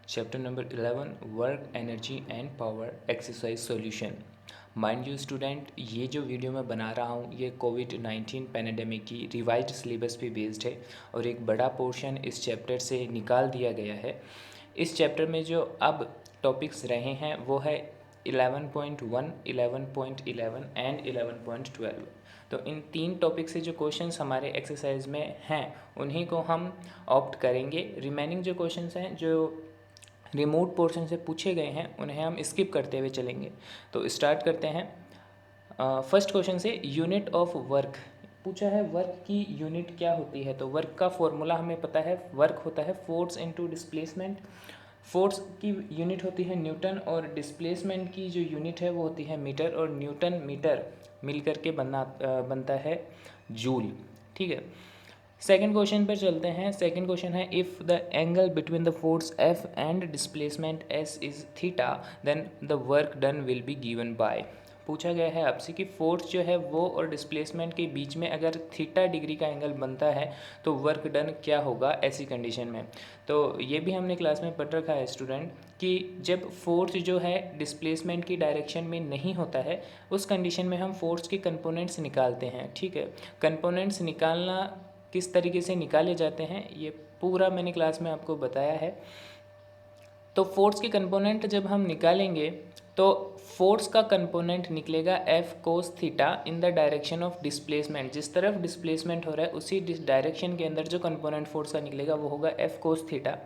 Chapter number 11 work energy and power exercise solution. Mind you student, ये जो video मैं बना रहा हूँ ये कोविड-19 पैंडेमिक की रिवाइज्ड सिलेबस पे बेस्ड है और एक बड़ा पोर्शन इस चैप्टर से निकाल दिया गया है। इस चैप्टर में जो अब टॉपिक्स रहे हैं वो है 11.1, 11.11 एंड 11.12। तो इन 3 टॉपिक से जो क्वेश्चंस हमारे एक्सरसाइज में हैं उन्हीं को हम ऑप्ट करेंगे। रिमेनिंग जो क्वेश्चंस हैं जो रिमोट पोर्शन से पूछे गए हैं उन्हें हम स्किप करते हुए चलेंगे। तो स्टार्ट करते हैं। फर्स्ट क्वेश्चन से यूनिट ऑफ वर्क पूछा है। वर्क की यूनिट क्या होती है? तो वर्क का फॉर्मूला हमें पता है। वर्क होता है फोर्स इनटू डिस्प्लेसमेंट। फोर्स की यूनिट होती है न्यूटन और डिस्प्लेसमेंट की जो यूनिट है वो होती है मीटर, और न्यूटन मीटर मिल करके बनता है जूल। ठीक है, सेकेंड क्वेश्चन पर चलते हैं। सेकेंड क्वेश्चन है if the angle between the force F and displacement S is theta then the work done will be given by. पूछा गया है आपसे कि फोर्स जो है वो और डिस्प्लेसमेंट के बीच में अगर थीटा डिग्री का एंगल बनता है तो वर्क डन क्या होगा ऐसी कंडीशन में। तो ये भी हमने क्लास में पढ़ रखा है स्टूडेंट कि जब फोर्स जो है डिस्प्लेसमेंट की डायरेक्शन में नहीं होता है उस कंडीशन में हम फोर्स के कंपोनेंट्स निकालते हैं। ठीक है, कंपोनेंट्स निकालना किस तरीके से निकाले जाते हैं ये पूरा मैंने क्लास में आपको बताया है। तो फोर्स के कंपोनेंट जब हम निकालेंगे तो फोर्स का कंपोनेंट निकलेगा F cos theta in the direction of displacement. जिस तरफ डिस्प्लेसमेंट हो रहा है उसी डायरेक्शन के अंदर जो कंपोनेंट फोर्स का निकलेगा वो होगा एफ कोस थीटा।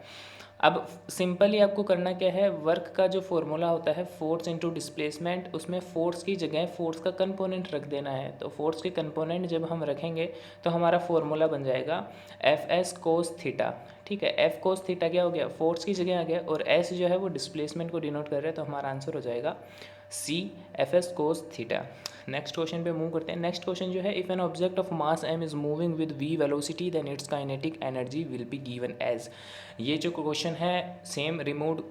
अब सिंपली आपको करना क्या है, वर्क का जो फॉर्मूला होता है फोर्स इनटू डिस्प्लेसमेंट, उसमें फोर्स की जगह फोर्स का कंपोनेंट रख देना है। तो फोर्स के कंपोनेंट जब हम रखेंगे तो हमारा फॉर्मूला बन जाएगा एफ एस कोस थीटा। ठीक है, एफ कोस थीटा क्या हो गया, फोर्स की जगह आ गया, और एस जो है वो डिस्प्लेसमेंट को डिनोट कर रहा है, तो हमारा आंसर हो जाएगा C F S cos theta. Next question पे मूव करते हैं। नेक्स्ट क्वेश्चन जो है if an object of mass M is moving with V velocity then its kinetic energy will be given as. ये जो क्वेश्चन है सेम रिमूव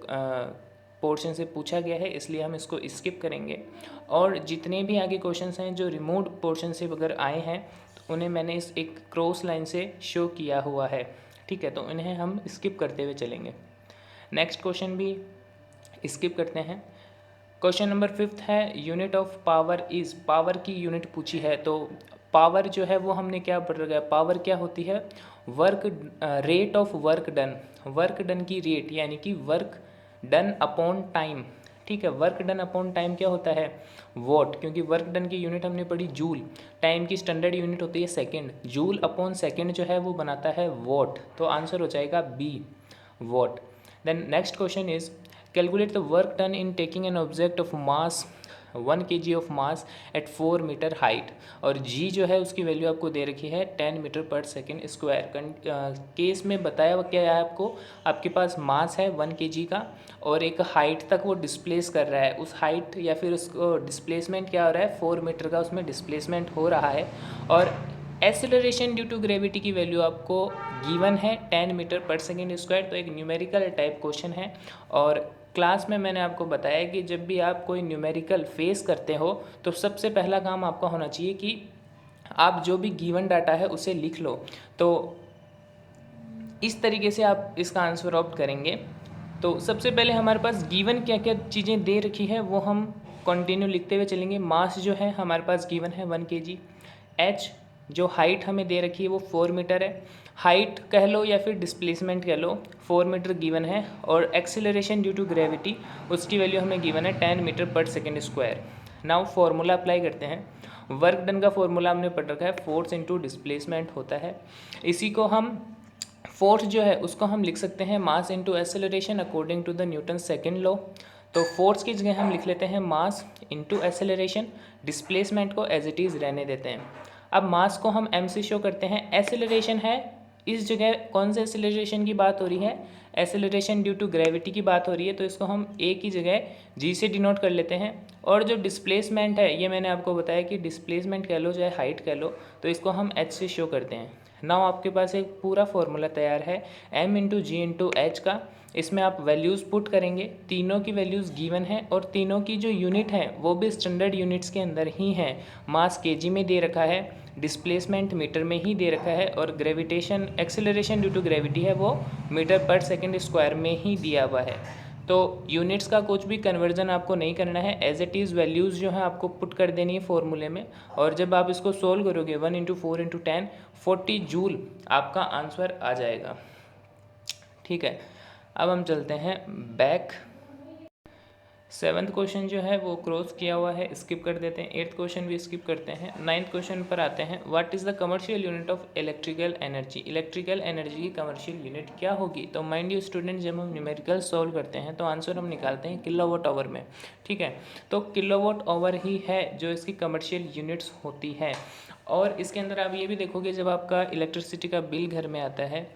पोर्शन से पूछा गया है इसलिए हम इसको स्किप करेंगे, और जितने भी आगे क्वेश्चंस हैं जो रिमूव पोर्शन से अगर आए हैं तो उन्हें मैंने इस एक क्रॉस लाइन से शो किया हुआ है। ठीक है, तो इन्हें हम स्किप करते हुए चलेंगे। नेक्स्ट क्वेश्चन भी स्किप करते हैं। क्वेश्चन नंबर 5 है unit of power is. Power की यूनिट पूछी है तो पावर जो है वो हमने क्या पढ़ रखा है, पावर क्या होती है, work rate of work done. Work done की रेट यानी कि वर्क डन अपॉन टाइम। ठीक है, वर्क डन अपॉन टाइम क्या होता है, वॉट, क्योंकि वर्क डन की यूनिट हमने पढ़ी जूल। टाइम की स्टैंडर्ड यूनिट होती है सेकेंड, जूल अपॉन सेकेंड जो है वो बनाता है वॉट। तो आंसर हो जाएगा B, watt. Then next question is calculate the work done in taking an object of mass 1 kg of mass at 4 metre height, और जी जो है उसकी वैल्यू आपको दे रखी है 10 मीटर पर सेकेंड स्क्वायर। केस में बताया क्या है आपको, आपके पास मास है 1 kg का और एक हाइट तक वो डिस्प्लेस कर रहा है, उस हाइट या फिर उसको डिस्प्लेसमेंट क्या हो रहा है 4 मीटर का उसमें डिस्प्लेसमेंट हो रहा है, और एक्सेलरेशन ड्यू टू ग्रेविटी की वैल्यू आपको गिवन है 10 मीटर पर सेकेंड स्क्वायर। तो एक न्यूमेरिकल टाइप क्वेश्चन है, और क्लास में मैंने आपको बताया कि जब भी आप कोई न्यूमेरिकल फेस करते हो तो सबसे पहला काम आपका होना चाहिए कि आप जो भी गिवन डाटा है उसे लिख लो। तो इस तरीके से आप इसका आंसर ऑप्ट करेंगे। तो सबसे पहले हमारे पास गिवन क्या क्या चीज़ें दे रखी है वो हम कंटिन्यू लिखते हुए चलेंगे। मास जो है हमारे पास गिवन है 1 kg। एच जो हाइट हमें दे रखी है वो 4 मीटर है, हाइट कह लो या फिर डिस्प्लेसमेंट कह लो 4 मीटर गिवन है, और एक्सीलरेशन ड्यू टू ग्रेविटी उसकी वैल्यू हमें गिवन है 10 मीटर पर second square. Now formula apply करते हैं। वर्क डन का फॉर्मूला हमने पढ़ रखा है, फोर्स इनटू डिस्प्लेसमेंट होता है। इसी को हम फोर्स जो है उसको हम लिख सकते हैं mass into acceleration according to the Newton second law. तो फोर्स की जगह हम लिख लेते हैं मास इनटू एक्सेलरेशन, डिस्प्लेसमेंट को एज इट इज़ रहने देते हैं। अब मास को हम m से शो करते हैं, एक्सेलरेशन है इस जगह कौन से एक्सेलरेशन की बात हो रही है, एक्सेलरेशन ड्यू टू ग्रेविटी की बात हो रही है, तो इसको हम a की जगह g से डिनोट कर लेते हैं। और जो डिस्प्लेसमेंट है ये मैंने आपको बताया कि डिस्प्लेसमेंट कह लो चाहे हाइट कह लो, तो इसको हम h से शो करते हैं। नाउ आपके पास एक पूरा फॉर्मूला तैयार है m इंटू जी इंटू एच का। इसमें आप वैल्यूज़ पुट करेंगे, तीनों की वैल्यूज़ गिवन है और तीनों की जो यूनिट है वो भी स्टैंडर्ड यूनिट्स के अंदर ही हैं। मास केजी में दे रखा है, डिस्प्लेसमेंट मीटर में ही दे रखा है और gravitation acceleration due to gravity है वो मीटर पर सेकंड स्क्वायर में ही दिया हुआ है। तो यूनिट्स का कुछ भी कन्वर्जन आपको नहीं करना है, एज इट इज़ वैल्यूज़ जो है आपको पुट कर देनी है फॉर्मूले में, और जब आप इसको सोल्व करोगे 1 × 4 × 10 40 जूल आपका आंसर आ जाएगा। ठीक है, अब हम चलते हैं बैक। 7th क्वेश्चन जो है वो क्रॉस किया हुआ है, स्किप कर देते हैं। 8th क्वेश्चन भी स्किप करते हैं। 9th क्वेश्चन पर आते हैं। What is the commercial unit of electrical energy? Electrical energy की कमर्शियल यूनिट क्या होगी? तो माइंड यू स्टूडेंट, जब हम न्यूमेरिकल सॉल्व करते हैं तो आंसर हम निकालते हैं किलोवाट आवर में। ठीक है, तो किलोवाट आवर ही है जो इसकी कमर्शियल यूनिट्स होती है। और इसके अंदर आप ये भी देखोगे, जब आपका इलेक्ट्रिसिटी का बिल घर में आता है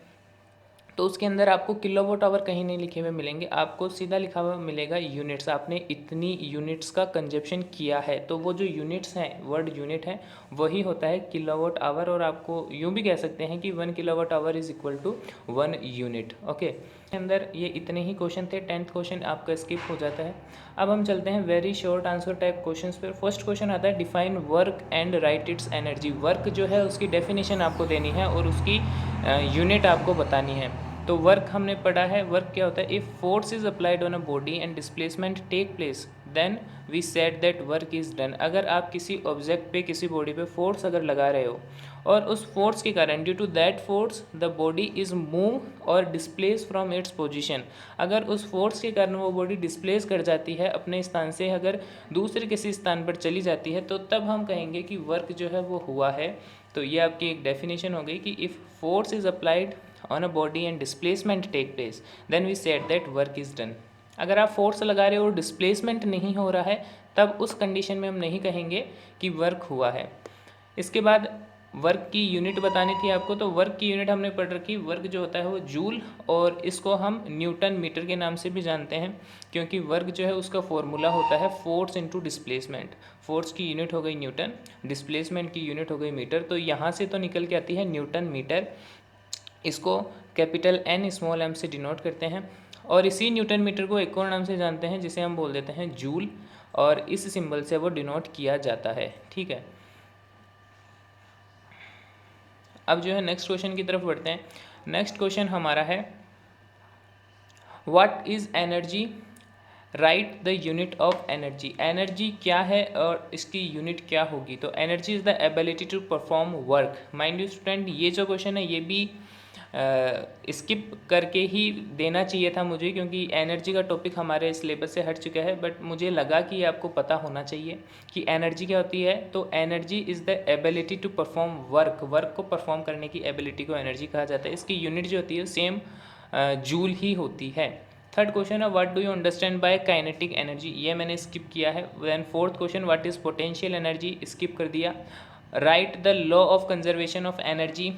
तो उसके अंदर आपको किलोवाट आवर कहीं नहीं लिखे हुए मिलेंगे, आपको सीधा लिखा हुआ मिलेगा यूनिट्स। आपने इतनी यूनिट्स का कंजप्शन किया है, तो वो जो यूनिट्स हैं, वर्ड यूनिट है, वही होता है किलोवाट आवर। और आपको यूँ भी कह सकते हैं कि 1 kilowatt hour is equal to 1 unit. Okay, अंदर ये इतने ही क्वेश्चन थे। 10th क्वेश्चन आपका स्किप हो जाता है। अब हम चलते हैं very short answer type questions पर। फर्स्ट क्वेश्चन आता है define work and right it's energy. Work जो है उसकी डेफिनेशन आपको देनी है और उसकी यूनिट आपको बतानी है। तो वर्क हमने पढ़ा है, वर्क क्या होता है? If force is applied on a body and displacement take place then we said that work is done. अगर आप किसी ऑब्जेक्ट पे, किसी बॉडी पे फोर्स अगर लगा रहे हो और उस फोर्स के कारण, due to that force the body is move और डिस्प्लेस फ्रॉम इट्स पोजीशन, अगर उस फोर्स के कारण वो बॉडी डिस्प्लेस कर जाती है अपने स्थान से, अगर दूसरे किसी स्थान पर चली जाती है, तो तब हम कहेंगे कि वर्क जो है वो हुआ है। तो ये आपकी एक डेफिनेशन हो गई कि if force is applied on a body and displacement take place then we said that work is done। अगर आप फोर्स लगा रहे हो और डिस्प्लेसमेंट नहीं हो रहा है, तब उस कंडीशन में हम नहीं कहेंगे कि वर्क हुआ है। इसके बाद वर्क की यूनिट बतानी थी आपको, तो वर्क की यूनिट हमने पढ़ रखी। वर्क जो होता है वो जूल, और इसको हम न्यूटन मीटर के नाम से भी जानते हैं, क्योंकि वर्क जो है उसका फॉर्मूला होता है फोर्स इनटू डिस्प्लेसमेंट। फोर्स की यूनिट हो गई न्यूटन, डिस्प्लेसमेंट की यूनिट हो गई मीटर, तो यहाँ से तो निकल के आती है न्यूटन मीटर। इसको कैपिटल एन स्मॉल एम से डिनोट करते हैं, और इसी न्यूटन मीटर को एक और नाम से जानते हैं जिसे हम बोल देते हैं जूल, और इस सिंबल से वो डिनोट किया जाता है। ठीक है, अब जो है नेक्स्ट क्वेश्चन की तरफ बढ़ते हैं। नेक्स्ट क्वेश्चन हमारा है what is energy, write the unit of energy. Energy क्या है और इसकी यूनिट क्या होगी? तो energy is the ability to perform work. Mind you student, ये जो क्वेश्चन है ये भी स्किप करके ही देना चाहिए था मुझे, क्योंकि एनर्जी का टॉपिक हमारे सिलेबस से हट चुका है, बट मुझे लगा कि आपको पता होना चाहिए कि एनर्जी क्या होती है। तो energy is the ability to perform work. Work को परफॉर्म करने की एबिलिटी को एनर्जी कहा जाता है। इसकी यूनिट जो होती है सेम जूल ही होती है। थर्ड क्वेश्चन है what do you understand by kinetic energy, ये मैंने स्किप किया है। Then fourth question what is potential energy, skip कर दिया। Write the law of conservation of energy.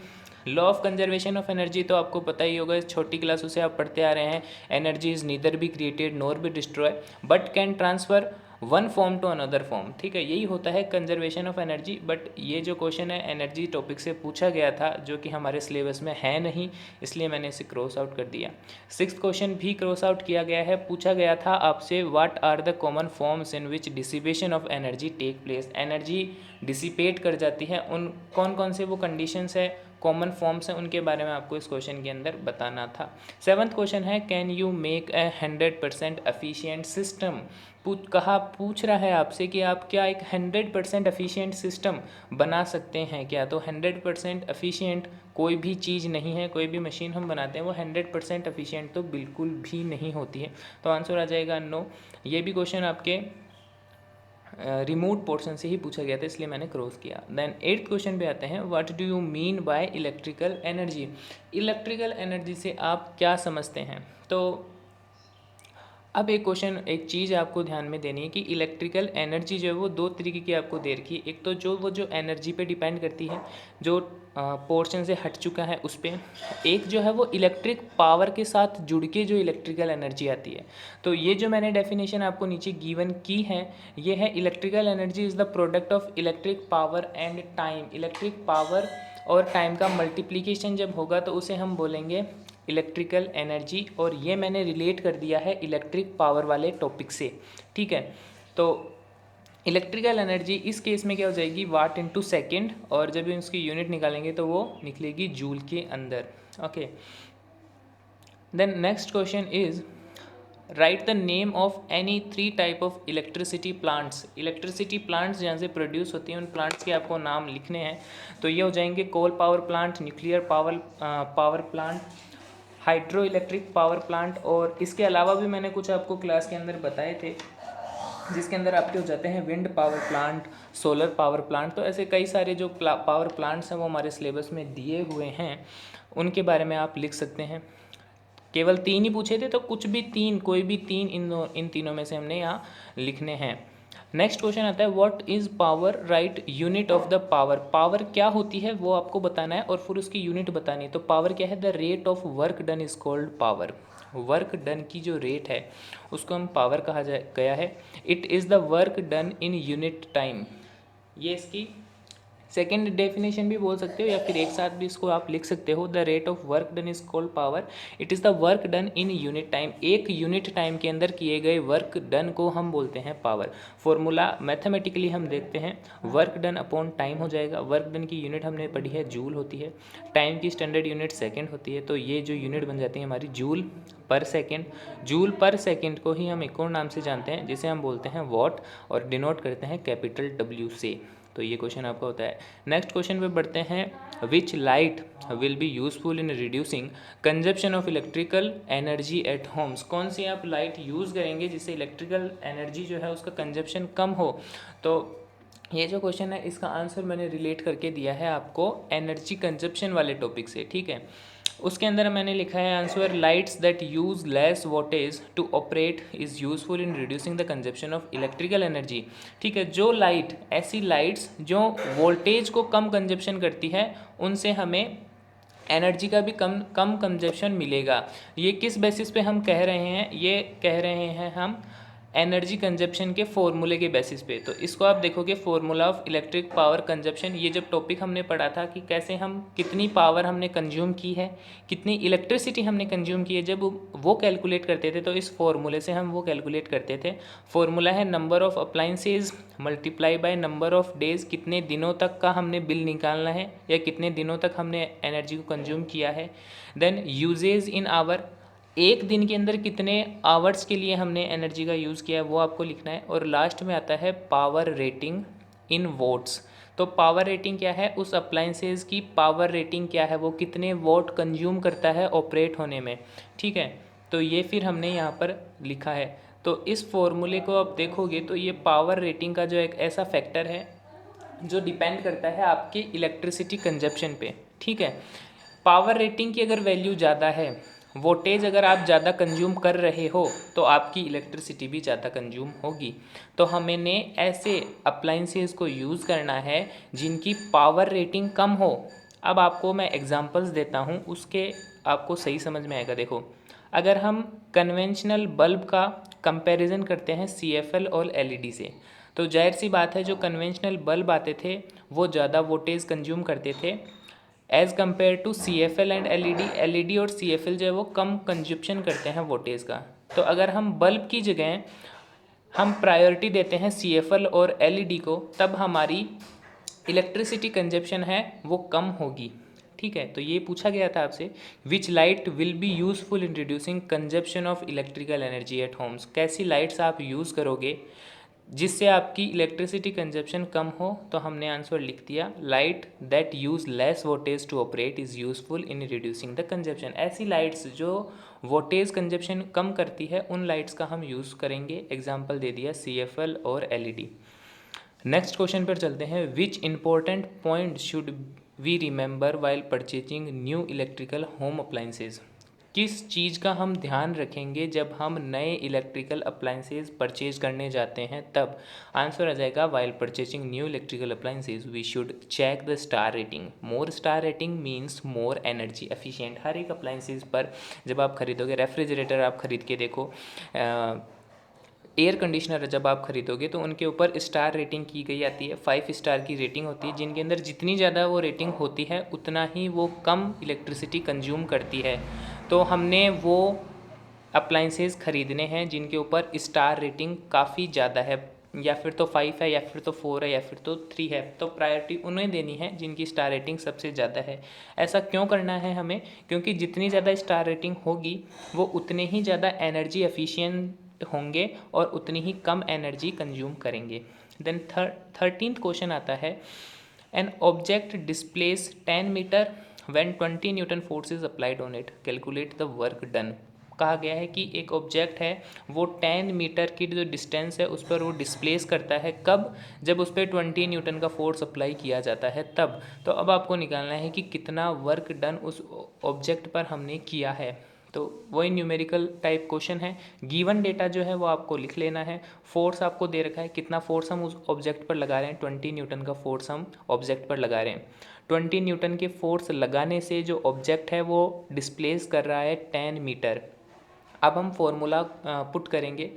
Law of conservation of energy तो आपको पता ही होगा, छोटी क्लासों से आप पढ़ते आ रहे हैं। Energy is neither be created nor be destroy but can transfer one form to another form. ठीक है, यही होता है कंजर्वेशन ऑफ एनर्जी। बट ये जो क्वेश्चन है एनर्जी टॉपिक से पूछा गया था, जो कि हमारे सिलेबस में है नहीं, इसलिए मैंने इसे क्रॉस आउट कर दिया। 6th क्वेश्चन भी क्रॉस आउट किया गया है। पूछा गया था आपसे what are the common forms in which dissipation of energy take place. Energy dissipate कर जाती है, उन कौन कौन से वो कंडीशंस है, कॉमन फॉर्म्स हैं, उनके बारे में आपको इस क्वेश्चन के अंदर बताना था। 7th क्वेश्चन है can you make a 100% efficient system. पूछ रहा है आपसे कि आप क्या एक 100% एफिशिएंट सिस्टम बना सकते हैं क्या? तो 100% एफिशिएंट कोई भी चीज़ नहीं है, कोई भी मशीन हम बनाते हैं वो 100% एफिशिएंट तो बिल्कुल भी नहीं होती है। तो आंसर आ जाएगा नो। ये भी क्वेश्चन आपके रिमोट पोर्शन से ही पूछा गया था, इसलिए मैंने क्रॉस किया। देन 8th क्वेश्चन पे आते हैं what do you mean by electrical energy. Electrical energy से आप क्या समझते हैं? तो अब एक क्वेश्चन, एक चीज़ आपको ध्यान में देनी है कि इलेक्ट्रिकल एनर्जी जो है वो दो तरीके की आपको दे रखी है। एक तो जो एनर्जी पे डिपेंड करती है, जो पोर्शन से हट चुका है उस पर। एक जो है वो इलेक्ट्रिक पावर के साथ जुड़ के जो इलेक्ट्रिकल एनर्जी आती है। तो ये जो मैंने डेफिनेशन आपको नीचे गिवन की है, ये है electrical energy is the product of electric power and time. Electric power और टाइम का मल्टीप्लिकेशन जब होगा तो उसे हम बोलेंगे इलेक्ट्रिकल एनर्जी, और ये मैंने रिलेट कर दिया है इलेक्ट्रिक पावर वाले टॉपिक से। ठीक है, तो इलेक्ट्रिकल एनर्जी इस केस में क्या हो जाएगी, वाट इनटू सेकेंड, और जब हम इसकी यूनिट निकालेंगे तो वो निकलेगी जूल के अंदर। Okay, then next question is write the name of any 3 type of electricity plants. Electricity plants जहाँ से प्रोड्यूस होती हैं उन प्लांट्स के आपको नाम लिखने हैं। तो ये हो जाएंगे coal power plant, nuclear power plant, hydro electric power plant, और इसके अलावा भी मैंने कुछ आपको क्लास के अंदर बताए थे जिसके अंदर आपके हो जाते हैं wind power plant, solar power plant. तो ऐसे कई सारे जो पावर प्लांट्स हैं वो हमारे सिलेबस में दिए हुए हैं, उनके बारे में आप लिख सकते हैं। केवल 3 ही पूछे थे तो कुछ भी 3, कोई भी 3 इन तीनों में से हमने यहाँ लिखने हैं। नेक्स्ट क्वेश्चन आता है what is power, right unit of the power. Power क्या होती है वो आपको बताना है और फिर उसकी यूनिट बतानी है। तो पावर क्या है, the rate of work done is called power. Work done की जो रेट है उसको हम पावर कहा गया है। It is the work done in unit time, ये इसकी सेकेंड डेफिनेशन भी बोल सकते हो या फिर एक साथ भी इसको आप लिख सकते हो। The rate of work done is called power, it is the work done in unit time. एक यूनिट टाइम के अंदर किए गए वर्क डन को हम बोलते हैं पावर। फॉर्मूला मैथमेटिकली हम देखते हैं, वर्क डन अपॉन टाइम हो जाएगा। वर्क डन की यूनिट हमने पढ़ी है जूल होती है, टाइम की स्टैंडर्ड यूनिट सेकेंड होती है, तो ये जो यूनिट बन जाती है हमारी जूल पर सेकेंड। जूल पर सेकेंड को ही हम एक और नाम से जानते हैं जिसे हम बोलते हैं वॉट, और डिनोट करते हैं कैपिटल डब्ल्यू से। तो ये क्वेश्चन आपका होता है। नेक्स्ट क्वेश्चन पे बढ़ते हैं, which light will be useful in reducing consumption of electrical energy at Holmes. कौन सी आप लाइट यूज़ करेंगे जिससे इलेक्ट्रिकल एनर्जी जो है उसका कंजप्शन कम हो। तो ये जो क्वेश्चन है इसका आंसर मैंने रिलेट करके दिया है आपको एनर्जी कंजप्शन वाले टॉपिक से, ठीक है। उसके अंदर मैंने लिखा है answer, lights that use less voltage to operate is useful in reducing the consumption of electrical energy. ठीक है, जो लाइट, ऐसी लाइट्स जो वोल्टेज को कम कंजप्शन करती है उनसे हमें एनर्जी का भी कम कंजप्शन मिलेगा। ये किस बेसिस पे हम कह रहे हैं, ये कह रहे हैं हम एनर्जी कंजप्शन के फॉर्मूले के बेसिस पे। तो इसको आप देखोगे, formula of electric power consumption, ये जब टॉपिक हमने पढ़ा था कि कैसे हम कितनी पावर हमने कंज्यूम की है, कितनी इलेक्ट्रिसिटी हमने कंज्यूम की है, जब वो कैलकुलेट करते थे तो इस फॉर्मूले से हम वो कैलकुलेट करते थे। फॉर्मूला है number of appliances multiply by number of days, कितने दिनों तक का हमने बिल निकालना है या कितने दिनों तक हमने एनर्जी को कंज्यूम किया है। देन यूजेज इन आवर, एक दिन के अंदर कितने आवर्स के लिए हमने एनर्जी का यूज़ किया है वो आपको लिखना है। और लास्ट में आता है पावर रेटिंग इन वोट्स। तो पावर रेटिंग क्या है, उस अप्लाइंसेस की पावर रेटिंग क्या है, वो कितने वोट कंज्यूम करता है ऑपरेट होने में, ठीक है। तो ये फिर हमने यहाँ पर लिखा है। तो इस फॉर्मूले को आप देखोगे तो ये पावर रेटिंग का जो एक ऐसा फैक्टर है जो डिपेंड करता है आपकी इलेक्ट्रिसिटी कंजप्शन पे, ठीक है। पावर रेटिंग की अगर वैल्यू ज़्यादा है, वोल्टेज अगर आप ज़्यादा कंज्यूम कर रहे हो तो आपकी इलेक्ट्रिसिटी भी ज़्यादा कंज्यूम होगी। तो हमें ऐसे अप्लाइंसेस को यूज़ करना है जिनकी पावर रेटिंग कम हो। अब आपको मैं एग्जांपल्स देता हूँ, उसके आपको सही समझ में आएगा। देखो, अगर हम कन्वेंशनल बल्ब का कंपैरिजन करते हैं CFL और LED से, तो जाहिर सी बात है जो कन्वेंशनल बल्ब आते थे वो ज़्यादा वोल्टेज कंज्यूम करते थे as compare to CFL and LED। LED और CFL जो है वो कम कंजप्शन करते हैं वोल्टेज का। तो अगर हम बल्ब की जगह हम प्रायोरिटी देते हैं CFL और LED को, तब हमारी इलेक्ट्रिसिटी कंजप्शन है वो कम होगी, ठीक है। तो ये पूछा गया था आपसे, which light will be useful in reducing consumption of electrical energy at Holmes. कैसी लाइट्स आप यूज़ करोगे जिससे आपकी इलेक्ट्रिसिटी कंजप्शन कम हो। तो हमने आंसर लिख दिया, light that use less voltage to operate is useful in reducing the consumption. ऐसी लाइट्स जो वोल्टेज कंजप्शन कम करती है उन लाइट्स का हम यूज़ करेंगे। एग्जाम्पल दे दिया CFL और LED। नेक्स्ट क्वेश्चन पर चलते हैं, which important point should we remember while purchasing new electrical home appliances. किस चीज़ का हम ध्यान रखेंगे जब हम नए इलेक्ट्रिकल अप्लाइंसेज परचेज करने जाते हैं। तब आंसर आ जाएगा, while purchasing new electrical appliances we should check the star rating. More star rating means more energy efficient. हर एक अप्लाइंसेज पर जब आप खरीदोगे, रेफ्रिजरेटर आप खरीद के देखो, एयर कंडीशनर जब आप खरीदोगे तो उनके ऊपर स्टार रेटिंग की गई आती है, 5 स्टार की रेटिंग होती है, जिनके अंदर जितनी ज़्यादा वो रेटिंग होती है उतना ही वो कम इलेक्ट्रिसिटी कंज्यूम करती है। तो हमने वो अप्लाइंसेस ख़रीदने हैं जिनके ऊपर स्टार रेटिंग काफ़ी ज़्यादा है, या फिर तो 5 है, या फिर तो 4 है, या फिर तो 3 है। तो प्रायोरिटी उन्हें देनी है जिनकी स्टार रेटिंग सबसे ज़्यादा है। ऐसा क्यों करना है हमें? क्योंकि जितनी ज़्यादा स्टार रेटिंग होगी वो उतने ही ज़्यादा एनर्जी एफिशिएंट होंगे और उतनी ही कम एनर्जी कंज्यूम करेंगे। देन 13th क्वेश्चन आता है, an object displace 10 metre when 20 newton force is applied on it, calculate the work done. कहा गया है कि एक ऑब्जेक्ट है वो 10 मीटर की जो डिस्टेंस है उस पर वो डिस्प्लेस करता है। कब? जब उस पर 20 न्यूटन का फोर्स अप्लाई किया जाता है तब। तो अब आपको निकालना है कि कितना वर्क डन उस ऑब्जेक्ट पर हमने किया है। तो वही न्यूमेरिकल टाइप क्वेश्चन है। गिवन डेटा जो है वो आपको लिख लेना है। फोर्स आपको दे रखा है, कितना फोर्स हम उस ऑब्जेक्ट पर लगा रहे हैं, 20 न्यूटन का फोर्स हम ऑब्जेक्ट पर लगा रहे हैं। 20 न्यूटन के फोर्स लगाने से जो ऑब्जेक्ट है वो डिस्प्लेस कर रहा है 10 मीटर। अब हम फॉर्मूला पुट करेंगे।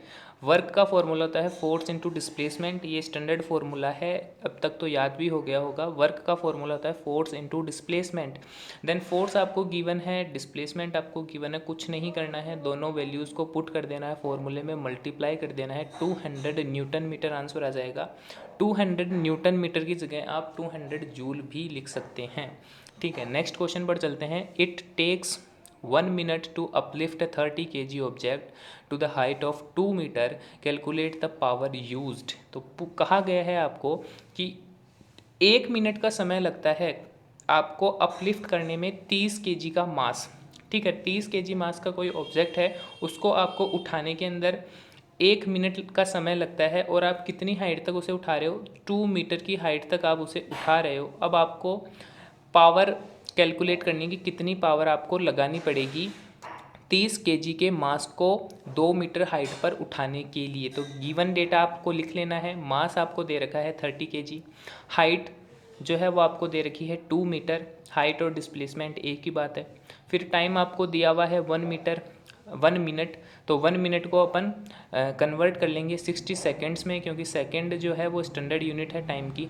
वर्क का फॉर्मूला होता है फोर्स इनटू डिस्प्लेसमेंट, ये स्टैंडर्ड फॉर्मूला है, अब तक तो याद भी हो गया होगा। वर्क का फॉर्मूला होता है force into displacement. Then force आपको गिवन है, डिस्प्लेसमेंट आपको गिवन है, कुछ नहीं करना है, दोनों वैल्यूज़ को पुट कर देना है, फॉर्मूले में मल्टीप्लाई कर देना है। 200 न्यूटन मीटर आंसर आ जाएगा। 200 न्यूटन मीटर की जगह आप 200 जूल भी लिख सकते हैं। ठीक है, नेक्स्ट क्वेश्चन पर चलते हैं। It takes 1 minute to uplift a 30 kg object to the height of 2 meter, calculate the power used। तो कहा गया है आपको कि 1 मिनट का समय लगता है आपको अपलिफ्ट करने में 30 kg का मास। ठीक है, 30 kg मास का कोई ऑब्जेक्ट है, उसको आपको उठाने के अंदर 1 मिनट का समय लगता है और आप कितनी हाइट तक उसे उठा रहे हो? 2 मीटर की हाइट तक आप उसे उठा रहे हो। अब आपको पावर कैलकुलेट करनी कि कितनी पावर आपको लगानी पड़ेगी 30 केजी के मास को 2 मीटर हाइट पर उठाने के लिए। तो गिवन डेटा आपको लिख लेना है। मास आपको दे रखा है 30 केजी, हाइट जो है वो आपको दे रखी है 2 मीटर। हाइट और डिस्प्लेसमेंट एक ही बात है। फिर टाइम आपको दिया हुआ है 1 मिनट। तो 1 मिनट को अपन कन्वर्ट कर लेंगे 60 सेकेंड्स में, क्योंकि सेकेंड जो है वो स्टैंडर्ड यूनिट है टाइम की।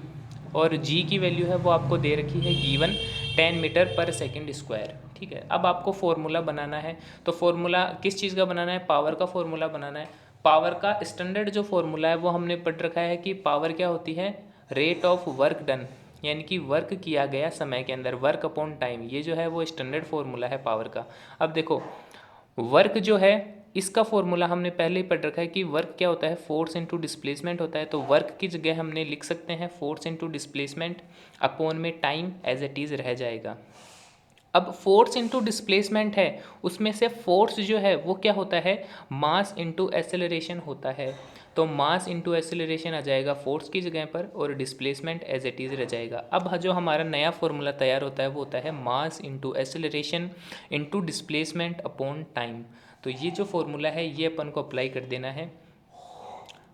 और जी की वैल्यू है वो आपको दे रखी है गिवन 10 मीटर पर सेकेंड स्क्वायर। ठीक है, अब आपको फॉर्मूला बनाना है। तो फॉर्मूला किस चीज़ का बनाना है? पावर का फॉर्मूला बनाना है। पावर का स्टैंडर्ड जो फॉर्मूला है वो हमने पढ़ रखा है कि पावर क्या होती है? रेट ऑफ वर्क डन, यानी कि वर्क किया गया समय के अंदर, वर्क अपॉन टाइम। ये जो है वो स्टैंडर्ड फॉर्मूला है पावर का। अब देखो, वर्क जो है इसका फॉर्मूला हमने पहले ही पढ़ रखा है कि वर्क क्या होता है? फोर्स इनटू डिस्प्लेसमेंट होता है। तो वर्क की जगह हमने लिख सकते हैं फोर्स इनटू डिस्प्लेसमेंट, अपॉन में टाइम एज इट इज़ रह जाएगा। अब फोर्स इनटू डिस्प्लेसमेंट है, उसमें से फोर्स जो है वो क्या होता है? मास इनटू एक्सेलरेशन होता है। तो मास इनटू एक्सेलरेशन आ जाएगा फोर्स की जगह पर, और डिस्प्लेसमेंट एज इट इज़ रह जाएगा। अब जो हमारा नया फॉर्मूला तैयार होता है वो होता है मास into acceleration into displacement upon time. तो ये जो फॉर्मूला है ये अपन को अप्लाई कर देना है।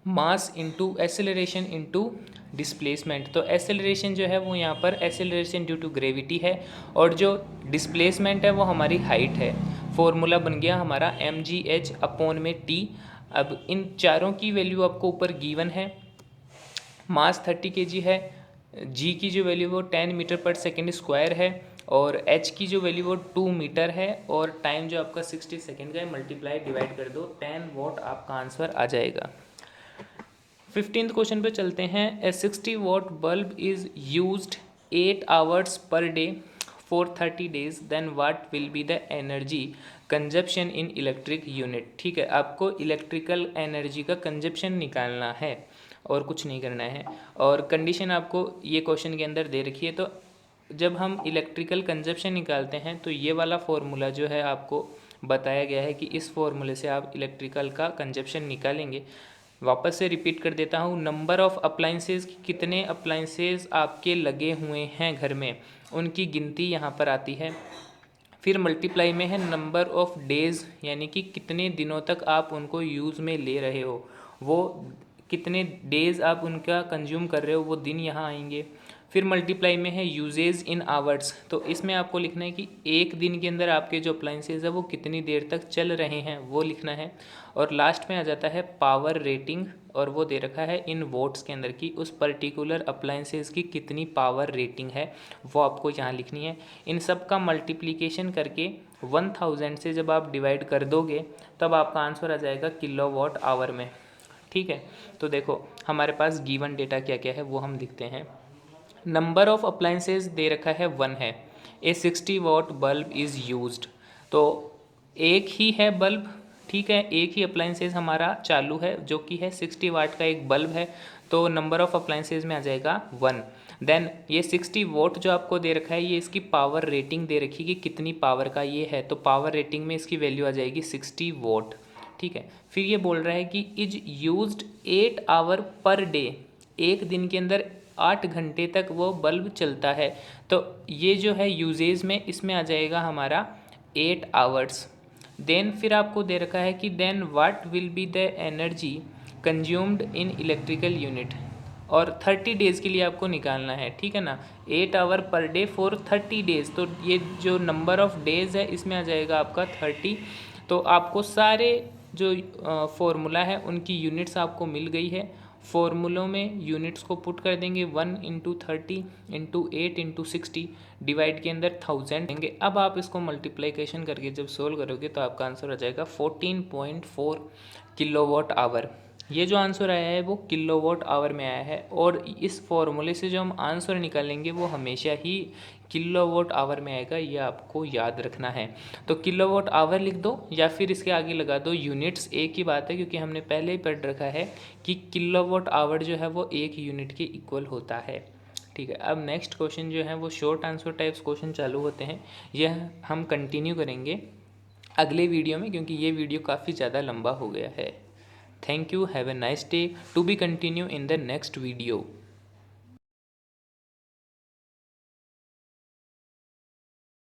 Mass into acceleration into displacement. तो एसेलरेशन जो है वो यहाँ पर एसेलरेशन ड्यू टू ग्रेविटी है, और जो डिस्प्लेसमेंट है वो हमारी हाइट है। फॉर्मूला बन गया हमारा mgh अपॉन में t। अब इन चारों की वैल्यू आपको ऊपर गिवन है। मास 30 kg है, g की जो वैल्यू वो 10 मीटर पर सेकेंड स्क्वायर है, और h की जो वैल्यू वो 2 मीटर है, और टाइम जो आपका 60 सेकेंड का है। मल्टीप्लाई डिवाइड कर दो, 10 वॉट आपका आंसर आ जाएगा। 15th क्वेश्चन पे चलते हैं। A 60 watt bulb is used 8 hours per day for 30 days, then what will be the energy consumption in electric unit. ठीक है, आपको इलेक्ट्रिकल एनर्जी का कंजप्शन निकालना है और कुछ नहीं करना है। और कंडीशन आपको ये क्वेश्चन के अंदर दे रखी है। तो जब हम इलेक्ट्रिकल कंजप्शन निकालते हैं तो ये वाला फॉर्मूला जो है आपको बताया गया है कि इस फॉर्मूले से आप इलेक्ट्रिकल का कंजप्शन निकालेंगे। वापस से रिपीट कर देता हूँ। नंबर ऑफ़ अप्लाइंसेस, कितने अप्लाइंसेस आपके लगे हुए हैं घर में, उनकी गिनती यहाँ पर आती है। फिर मल्टीप्लाई में है नंबर ऑफ़ डेज़, यानी कि कितने दिनों तक आप उनको यूज़ में ले रहे हो, वो कितने डेज़ आप उनका कंज्यूम कर रहे हो, वो दिन यहाँ आएंगे। फिर मल्टीप्लाई में है यूजेज इन आवर्स। तो इसमें आपको लिखना है कि एक दिन के अंदर आपके जो अप्लाइंसेज है वो कितनी देर तक चल रहे हैं, वो लिखना है। और लास्ट में आ जाता है पावर रेटिंग, और वो दे रखा है इन वोट्स के अंदर की उस पर्टिकुलर अप्लाइंसेस की कितनी पावर रेटिंग है, वो आपको यहाँ लिखनी है। इन सब का मल्टीप्लिकेशन करके 1000 से जब आप डिवाइड कर दोगे तब आपका आंसर आ जाएगा किलोवाट आवर में। ठीक है। तो देखो हमारे पास गिवन डेटा क्या क्या है वो हम लिखते हैं। नंबर ऑफ अप्लाइंसेस दे रखा है 1 है। ए 60 वॉट बल्ब इज़ यूज्ड, तो एक ही है बल्ब, ठीक है, एक ही अप्लाइंसेस हमारा चालू है जो कि है 60 वाट का एक बल्ब है, तो नंबर ऑफ अप्लाइंसेस में आ जाएगा 1। देन ये 60 वोट जो आपको दे रखा है ये इसकी पावर रेटिंग दे रखी है कि कितनी पावर का ये है, तो पावर रेटिंग में इसकी वैल्यू आ जाएगी 60 वोट, ठीक है। फिर ये बोल रहा है कि is used 8 hour per day, एक दिन के अंदर 8 घंटे तक वो बल्ब चलता है, तो ये जो है यूजेज में इसमें आ जाएगा हमारा 8 आवर्स। देन फिर आपको दे रखा है कि then what will be the energy consumed in electrical unit, और 30 डेज़ के लिए आपको निकालना है, ठीक है ना। 8 hour per day for 30 days, तो ये जो नंबर ऑफ़ डेज़ है इसमें आ जाएगा आपका 30। तो आपको सारे जो फॉर्मूला है उनकी यूनिट्स आपको मिल गई है। फॉर्मूलों में यूनिट्स को पुट कर देंगे 1 इंटू 30 इंटू 8 इंटू 60, डिवाइड के अंदर 1000 देंगे। अब आप इसको मल्टीप्लिकेशन करके जब सोल्व करोगे तो आपका आंसर आ जाएगा 14.4 किलोवाट आवर। ये जो आंसर आया है वो किलोवाट आवर में आया है, और इस फॉर्मूले से जो हम आंसर निकालेंगे वो हमेशा ही किलोवाट आवर में आएगा, ये आपको याद रखना है। तो किलोवाट आवर लिख दो या फिर इसके आगे लगा दो यूनिट्स, एक ही बात है, क्योंकि हमने पहले ही पढ़ रखा है कि किलोवाट आवर जो है वो 1 यूनिट के इक्वल होता है, ठीक है। अब नेक्स्ट क्वेश्चन जो है वो शॉर्ट आंसर टाइप्स क्वेश्चन चालू होते हैं, यह हम कंटिन्यू करेंगे अगले वीडियो में, क्योंकि ये वीडियो काफ़ी ज़्यादा लंबा हो गया है। Thank you. Have a nice day. To be continue in the next video.